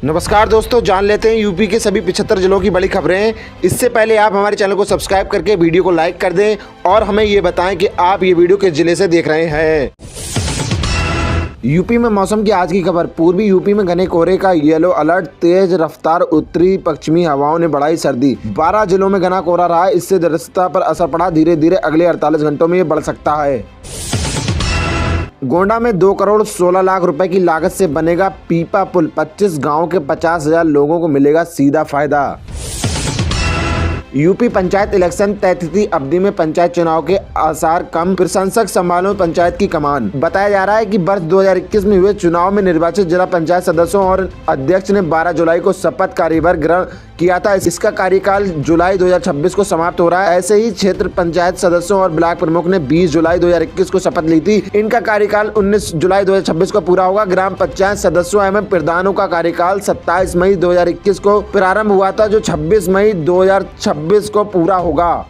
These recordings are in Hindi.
नमस्कार दोस्तों, जान लेते हैं यूपी के सभी 75 जिलों की बड़ी खबरें। इससे पहले आप हमारे चैनल को सब्सक्राइब करके वीडियो को लाइक कर दें और हमें ये बताएं कि आप ये वीडियो किस जिले से देख रहे हैं। यूपी में मौसम की आज की खबर। पूर्वी यूपी में घने कोहरे का येलो अलर्ट, तेज रफ्तार उत्तरी पश्चिमी हवाओं ने बढ़ाई सर्दी। 12 जिलों में घना कोहरा रहा, इससे दृश्यता पर असर पड़ा। धीरे धीरे अगले 48 घंटों में ये बढ़ सकता है। गोंडा में 2 करोड़ 16 लाख रुपए की लागत से बनेगा पीपा पुल। 25 गांव के 50,000 लोगों को मिलेगा सीधा फायदा। यूपी पंचायत इलेक्शन तय तिथि अवधि में पंचायत चुनाव के आसार कम, प्रशंसक संभालो पंचायत की कमान। बताया जा रहा है कि वर्ष 2021 में हुए चुनाव में निर्वाचित जिला पंचायत सदस्यों और अध्यक्ष ने 12 जुलाई को शपथ कार्यभार ग्रहण किया था। इसका कार्यकाल जुलाई 2026 को समाप्त हो रहा है। ऐसे ही क्षेत्र पंचायत सदस्यों और ब्लॉक प्रमुख ने 20 जुलाई 2021 को शपथ ली थी। इनका कार्यकाल 19 जुलाई 2026 को पूरा होगा। ग्राम पंचायत सदस्यों एवं प्रधानों का कार्यकाल 27 मई 2021 को प्रारंभ हुआ था, जो 26 मई 2026 को पूरा होगा।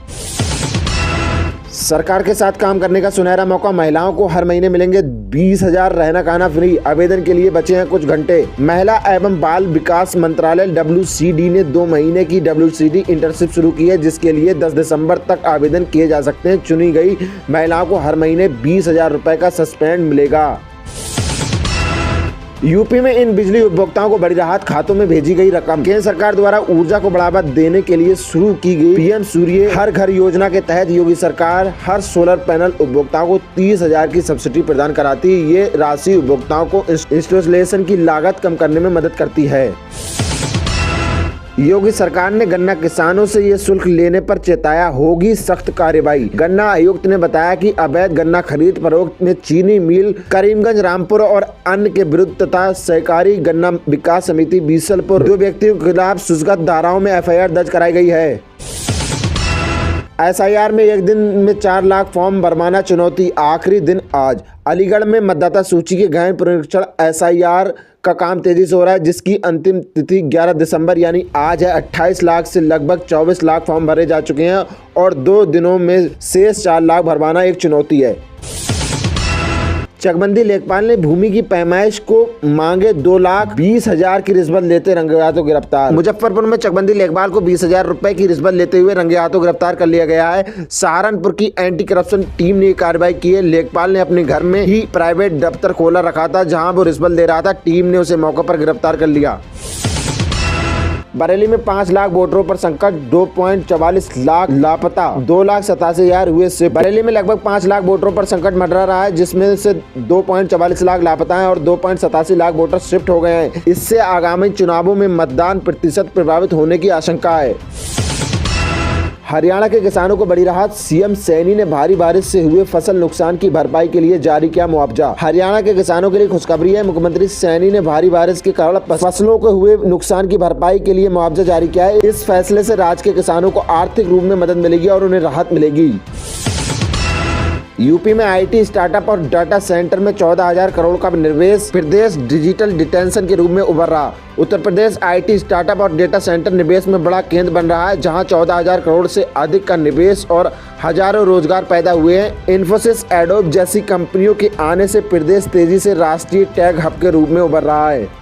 सरकार के साथ काम करने का सुनहरा मौका। महिलाओं को हर महीने मिलेंगे 20,000 रहना खाना फ्री। आवेदन के लिए बचे हैं कुछ घंटे। महिला एवं बाल विकास मंत्रालय WCD ने 2 महीने की WCD इंटर्नशिप शुरू की है, जिसके लिए 10 दिसंबर तक आवेदन किए जा सकते हैं। चुनी गई महिलाओं को हर महीने 20,000 रुपए का सस्पेंड मिलेगा। यूपी में इन बिजली उपभोक्ताओं को बड़ी राहत, खातों में भेजी गई रकम। केंद्र सरकार द्वारा ऊर्जा को बढ़ावा देने के लिए शुरू की गई PM सूर्य हर घर योजना के तहत योगी सरकार हर सोलर पैनल उपभोक्ताओं को 30,000 की सब्सिडी प्रदान कराती है। ये राशि उपभोक्ताओं को इंस्टॉलेशन की लागत कम करने में मदद करती है। योगी सरकार ने गन्ना किसानों से ये शुल्क लेने पर चेताया, होगी सख्त कार्रवाई। गन्ना आयुक्त ने बताया कि अवैध गन्ना खरीद फरोख्त में चीनी मिल करीमगंज, रामपुर और अन्य के विरुद्ध तथा सहकारी गन्ना विकास समिति बीसलपुर 2 व्यक्तियों के खिलाफ सूचीगत धाराओं में FIR दर्ज कराई गई है। SIR में एक दिन में 4 लाख फॉर्म भरवाना चुनौती, आखिरी दिन आज। अलीगढ़ में मतदाता सूची के गहन पुनरीक्षण SIR का काम तेजी से हो रहा है, जिसकी अंतिम तिथि 11 दिसंबर यानी आज है। 28 लाख से लगभग 24 लाख फॉर्म भरे जा चुके हैं और 2 दिनों में शेष 4 लाख भरवाना एक चुनौती है। चकबंदी लेखपाल ने भूमि की पैमाइश को मांगे 2,20,000 की रिश्वत लेते रंगे हाथों गिरफ्तार। मुजफ्फरपुर में चकबंदी लेखपाल को 20,000 रुपए की रिश्वत लेते हुए रंगे हाथों गिरफ्तार कर लिया गया है। सहारनपुर की एंटी करप्शन टीम ने कार्रवाई की है। लेखपाल ने अपने घर में ही प्राइवेट दफ्तर खोला रखा था, जहां वो रिश्वत ले रहा था। टीम ने उसे मौके पर गिरफ्तार कर लिया। बरेली में 5 लाख वोटरों पर संकट, 2.44 लाख लापता, 2,87,000 हुए से। बरेली में लगभग 5 लाख वोटरों पर संकट मंडरा रहा है, जिसमें से 2.44 लाख लापता हैं और 2.87 लाख वोटर शिफ्ट हो गए हैं। इससे आगामी चुनावों में मतदान प्रतिशत प्रभावित होने की आशंका है। हरियाणा के किसानों को बड़ी राहत। CM सैनी ने भारी बारिश से हुए फसल नुकसान की भरपाई के लिए जारी किया मुआवजा। हरियाणा के किसानों के लिए खुशखबरी है। मुख्यमंत्री सैनी ने भारी बारिश के कारण फसलों को हुए नुकसान की भरपाई के लिए मुआवजा जारी किया है। इस फैसले से राज्य के किसानों को आर्थिक रूप में मदद मिलेगी और उन्हें राहत मिलेगी। यूपी में IT स्टार्टअप और डाटा सेंटर में 14,000 करोड़ का निवेश। प्रदेश डिजिटल डिटेंशन के रूप में उभर रहा। उत्तर प्रदेश IT स्टार्टअप और डेटा सेंटर निवेश में बड़ा केंद्र बन रहा है, जहां 14,000 करोड़ से अधिक का निवेश और हजारों रोजगार पैदा हुए हैं। इन्फोसिस, एडोब जैसी कंपनियों के आने से प्रदेश तेजी से राष्ट्रीय टेक हब के रूप में उभर रहा है।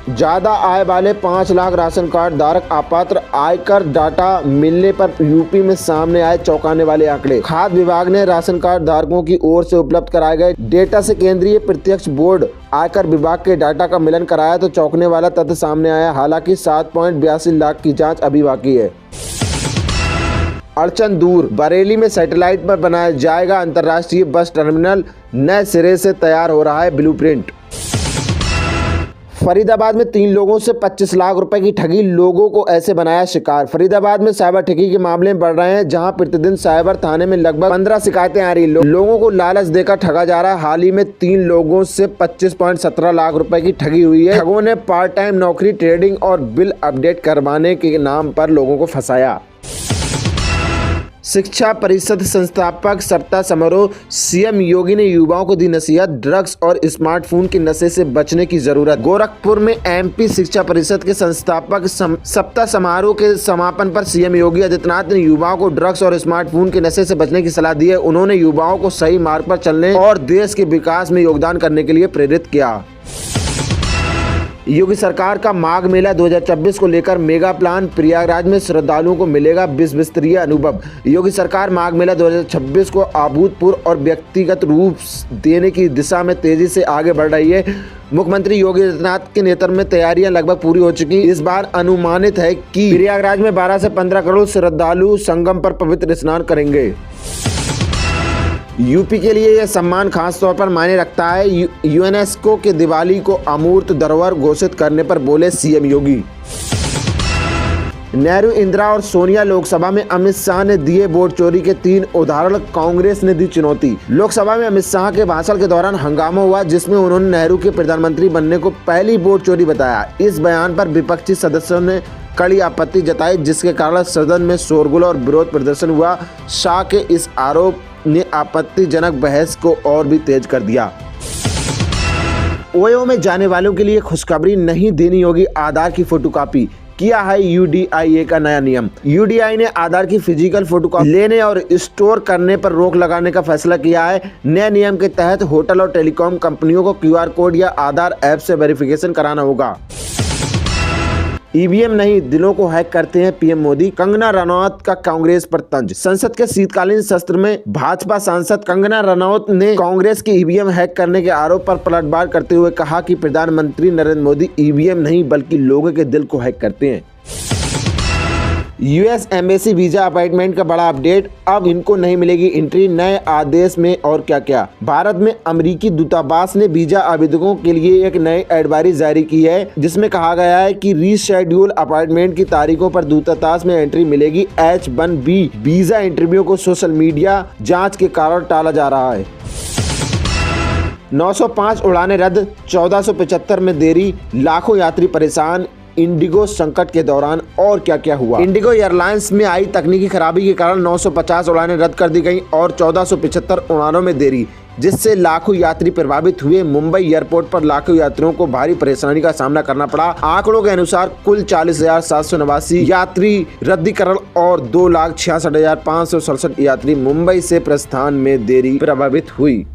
ज्यादा आय वाले 5 लाख राशन कार्ड धारक अपात्र, आयकर डाटा मिलने पर यूपी में सामने आए चौंकाने वाले आंकड़े। खाद्य विभाग ने राशन कार्ड धारकों की ओर से उपलब्ध कराए गए डेटा से केंद्रीय प्रत्यक्ष बोर्ड आयकर विभाग के डाटा का मिलन कराया तो चौंकने वाला तथ्य सामने आया। हालांकि 7.82 लाख की जांच अभी बाकी है। अड़चन दूर। बरेली में सैटेलाइट पर बनाया जाएगा अंतर्राष्ट्रीय बस टर्मिनल, नए सिरे से तैयार हो रहा है ब्लूप्रिंट। फरीदाबाद में 3 लोगों से 25 लाख रुपए की ठगी, लोगों को ऐसे बनाया शिकार। फरीदाबाद में साइबर ठगी के मामले बढ़ रहे हैं, जहां प्रतिदिन साइबर थाने में लगभग 15 शिकायतें आ रही। लोगों को लालच देकर ठगा जा रहा है। हाल ही में 3 लोगों से 25.17 लाख रुपए की ठगी हुई है। ठगों ने पार्ट टाइम नौकरी, ट्रेडिंग और बिल अपडेट करवाने के नाम पर लोगों को फंसाया। शिक्षा परिषद संस्थापक सप्ताह समारोह। CM योगी ने युवाओं को दी नसीहत, ड्रग्स और स्मार्टफोन के नशे से बचने की जरूरत। गोरखपुर में MP शिक्षा परिषद के संस्थापक सप्ताह समारोह के समापन पर CM योगी आदित्यनाथ ने युवाओं को ड्रग्स और स्मार्टफोन के नशे से बचने की सलाह दी है। उन्होंने युवाओं को सही मार्ग पर चलने और देश के विकास में योगदान करने के लिए प्रेरित किया। योगी सरकार का माघ मेला 2026 को लेकर मेगा प्लान, प्रयागराज में श्रद्धालुओं को मिलेगा 20 बिस्तरीय अनुभव। योगी सरकार माघ मेला 2026 को अभूतपूर्व और व्यक्तिगत रूप देने की दिशा में तेजी से आगे बढ़ रही है। मुख्यमंत्री योगी आदित्यनाथ के नेतृत्व में तैयारियां लगभग पूरी हो चुकी। इस बार अनुमानित है कि प्रयागराज में 12 से 15 करोड़ श्रद्धालु संगम पर पवित्र स्नान करेंगे। यूपी के लिए यह सम्मान खास तौर पर मायने रखता है। यूनेस्को के दिवाली को अमूर्त धरोहर घोषित करने पर बोले सीएम योगी। नेहरू, इंदिरा और सोनिया लोकसभा में अमित शाह ने दिए वोट चोरी के 3 उदाहरण, कांग्रेस ने दी चुनौती। लोकसभा में अमित शाह के भाषण के दौरान हंगामा हुआ, जिसमें उन्होंने नेहरू के प्रधानमंत्री बनने को पहली वोट चोरी बताया। इस बयान पर विपक्षी सदस्यों ने कड़ी आपत्ति जताई, जिसके कारण सदन में शोरगुल और विरोध प्रदर्शन हुआ। शाह के इस आरोप ने आपत्तिजनक बहस को और भी तेज कर दिया। ओयो में जाने वालों के लिए खुशखबरी, नहीं देनी होगी आधार की फोटोकॉपी। किया है यूडीआईए का नया नियम। यूडीआई ने आधार की फिजिकल फोटोकॉपी लेने और स्टोर करने पर रोक लगाने का फैसला किया है। नए नियम के तहत होटल और टेलीकॉम कंपनियों को क्यूआर कोड या आधार ऐप से वेरिफिकेशन कराना होगा। ईवीएम नहीं, दिलों को हैक करते हैं पीएम मोदी। कंगना रनौत का कांग्रेस पर तंज। संसद के शीतकालीन सत्र में भाजपा सांसद कंगना रनौत ने कांग्रेस की ईवीएम हैक करने के आरोप पर पलटवार करते हुए कहा कि प्रधानमंत्री नरेंद्र मोदी ईवीएम नहीं बल्कि लोगों के दिल को हैक करते हैं। यूएस एम्बेसी वीजा अपॉइंटमेंट का बड़ा अपडेट, अब इनको नहीं मिलेगी एंट्री। नए आदेश में और क्या क्या। भारत में अमेरिकी दूतावास ने वीजा आवेदकों के लिए एक नई एडवाइजरी जारी की है, जिसमें कहा गया है कि रीशेड्यूल अपॉइंटमेंट की तारीखों पर दूतावास में एंट्री मिलेगी। H-1B वीजा इंटरव्यू को सोशल मीडिया जांच के कारण टाला जा रहा है। 905 उड़ानें रद्द, 1475 में देरी, लाखों यात्री परेशान। इंडिगो संकट के दौरान और क्या क्या हुआ। इंडिगो एयरलाइंस में आई तकनीकी खराबी के कारण 950 उड़ानें रद्द कर दी गईं और 1475 उड़ानों में देरी, जिससे लाखों यात्री प्रभावित हुए। मुंबई एयरपोर्ट पर लाखों यात्रियों को भारी परेशानी का सामना करना पड़ा। आंकड़ों के अनुसार कुल 40,789 यात्री रद्दीकरण और 2,66,567 यात्री मुंबई से प्रस्थान में देरी प्रभावित हुई।